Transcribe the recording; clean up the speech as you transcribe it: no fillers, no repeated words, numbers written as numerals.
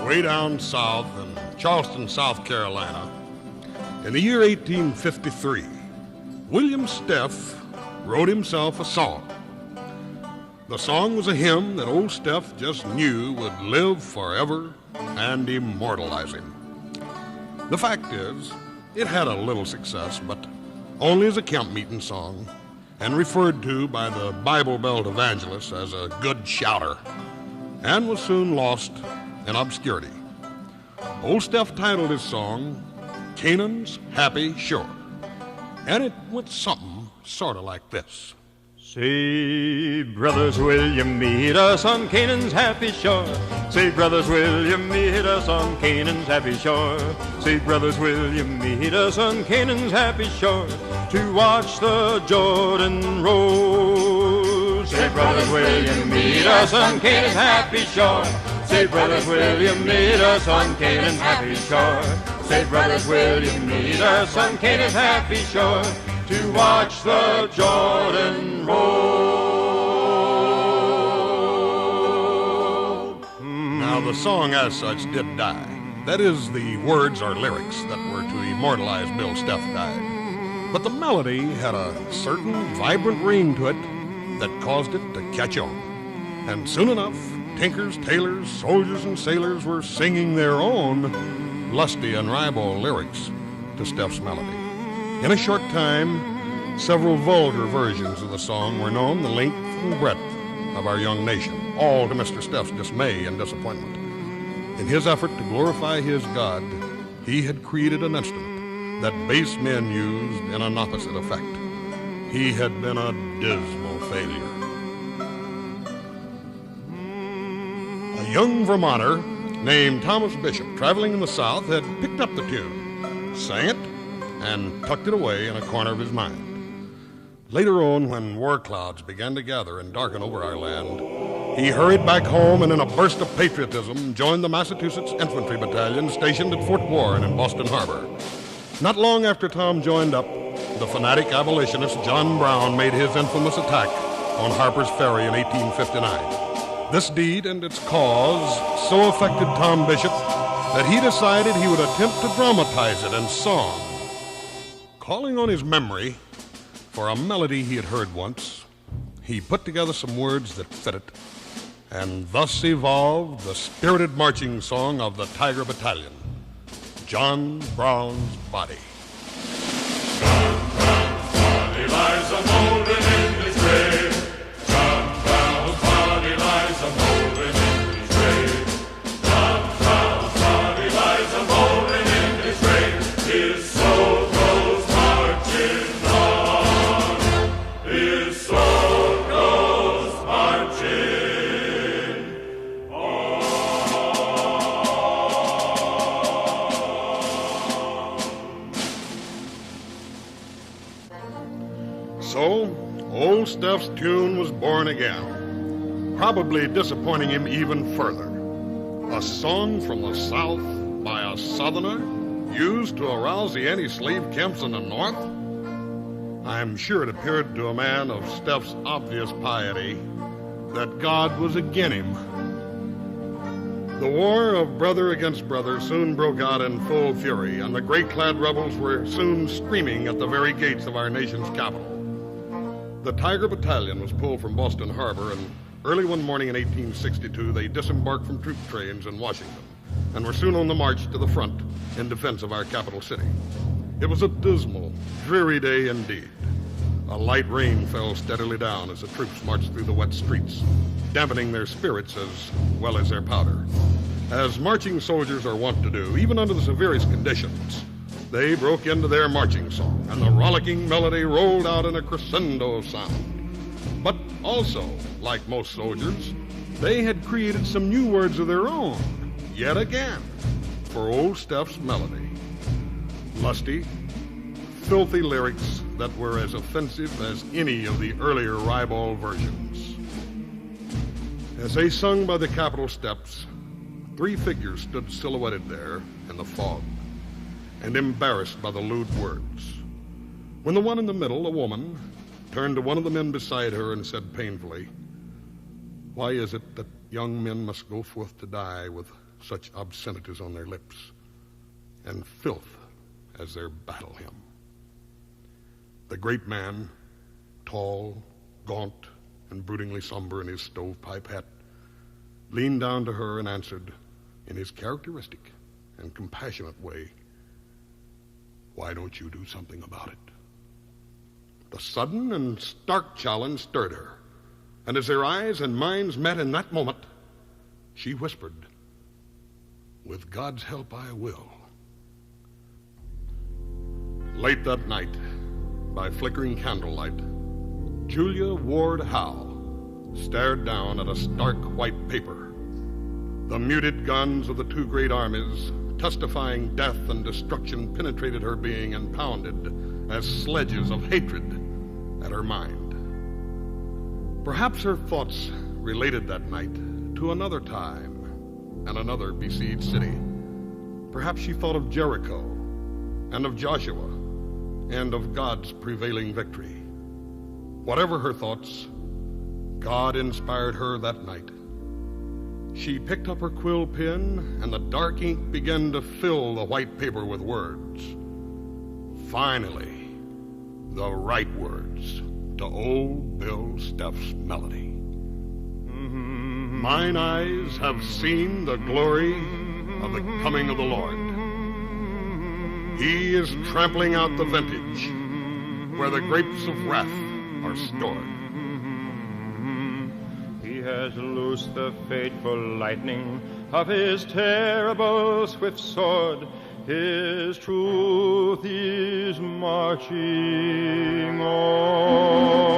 way down south in Charleston, South Carolina, in the year 1853, William Steph wrote himself a song. The song was a hymn that old Steph just knew would live forever and immortalize him. The fact is, it had a little success, but only as a camp meeting song, and referred to by the Bible Belt evangelists as a good shouter, and was soon lost in obscurity. Old Steph titled his song Canaan's Happy Shore, and it went something sort of like this. Say, brothers, will you meet us on Canaan's happy shore? Say, brothers, will you meet us on Canaan's happy shore? Say, brothers, will you meet us on Canaan's happy shore to watch the Jordan roll? Say, brothers, will you meet us on Canaan's happy shore? Say, brothers, will you meet us on Canaan's happy shore? Say, brothers, will you meet us on Canaan's happy shore to watch the Jordan roll? Now, the song as such did die. That is, the words or lyrics that were to immortalize Bill Steph died. But the melody had a certain vibrant ring to it that caused it to catch on. And soon enough, tinkers, tailors, soldiers, and sailors were singing their own lusty and ribald lyrics to Steph's melody. In a short time, several vulgar versions of the song were known the length and breadth of our young nation, all to Mr. Steph's dismay and disappointment. In his effort to glorify his God, he had created an instrument that base men used in an opposite effect. He had been a dismal failure. A young Vermonter named Thomas Bishop, traveling in the South, had picked up the tune, sang it, and tucked it away in a corner of his mind. Later on, when war clouds began to gather and darken over our land, he hurried back home and in a burst of patriotism joined the Massachusetts Infantry Battalion stationed at Fort Warren in Boston Harbor. Not long after Tom joined up, the fanatic abolitionist John Brown made his infamous attack on Harper's Ferry in 1859. This deed and its cause so affected Tom Bishop that he decided he would attempt to dramatize it in song. Calling on his memory for a melody he had heard once, he put together some words that fit it, and thus evolved the spirited marching song of the Tiger Battalion, John Brown's Body. John Brown's body lies a-moldering in his grave. John Brown's body lies a-moldering in his grave. John Brown's body lies a-moldering in his grave. His soul goes marching on. His soul goes marching on. So, old Steph's tune was born again, probably disappointing him even further. A song from the South by a Southerner used to arouse the anti-slave camps in the North? I'm sure it appeared to a man of Steph's obvious piety that God was against him. The war of brother against brother soon broke out in full fury, and the gray-clad rebels were soon screaming at the very gates of our nation's capital. The Tiger Battalion was pulled from Boston Harbor, and early one morning in 1862, they disembarked from troop trains in Washington and were soon on the march to the front in defense of our capital city. It was a dismal, dreary day indeed. A light rain fell steadily down as the troops marched through the wet streets, dampening their spirits as well as their powder. As marching soldiers are wont to do, even under the severest conditions, they broke into their marching song, and the rollicking melody rolled out in a crescendo sound. But also, like most soldiers, they had created some new words of their own, yet again, for old Steph's melody. Lusty, filthy lyrics that were as offensive as any of the earlier ribald versions. As they sung by the Capitol steps, three figures stood silhouetted there in the fog and embarrassed by the lewd words. When the one in the middle, a woman, turned to one of the men beside her and said painfully, "Why is it that young men must go forth to die with such obscenities on their lips, and filth as their battle hymn. The great man, tall, gaunt, and broodingly somber in his stovepipe hat, leaned down to her and answered, in his characteristic and compassionate way, "Why don't you do something about it?" The sudden and stark challenge stirred her, and as their eyes and minds met in that moment, she whispered, "With God's help, I will." Late that night, by flickering candlelight, Julia Ward Howe stared down at a stark white paper. The muted guns of the two great armies, testifying death and destruction, penetrated her being and pounded as sledges of hatred at her mind. Perhaps her thoughts related that night to another time and another besieged city. Perhaps she thought of Jericho and of Joshua and of God's prevailing victory. Whatever her thoughts, God inspired her that night. She picked up her quill pen, and the dark ink began to fill the white paper with words. Finally, the right words to old Bill Steff's melody. Mine eyes have seen the glory of the coming of the Lord. He is trampling out the vintage where the grapes of wrath are stored. He has loosed the fateful lightning of his terrible swift sword. His truth is marching on.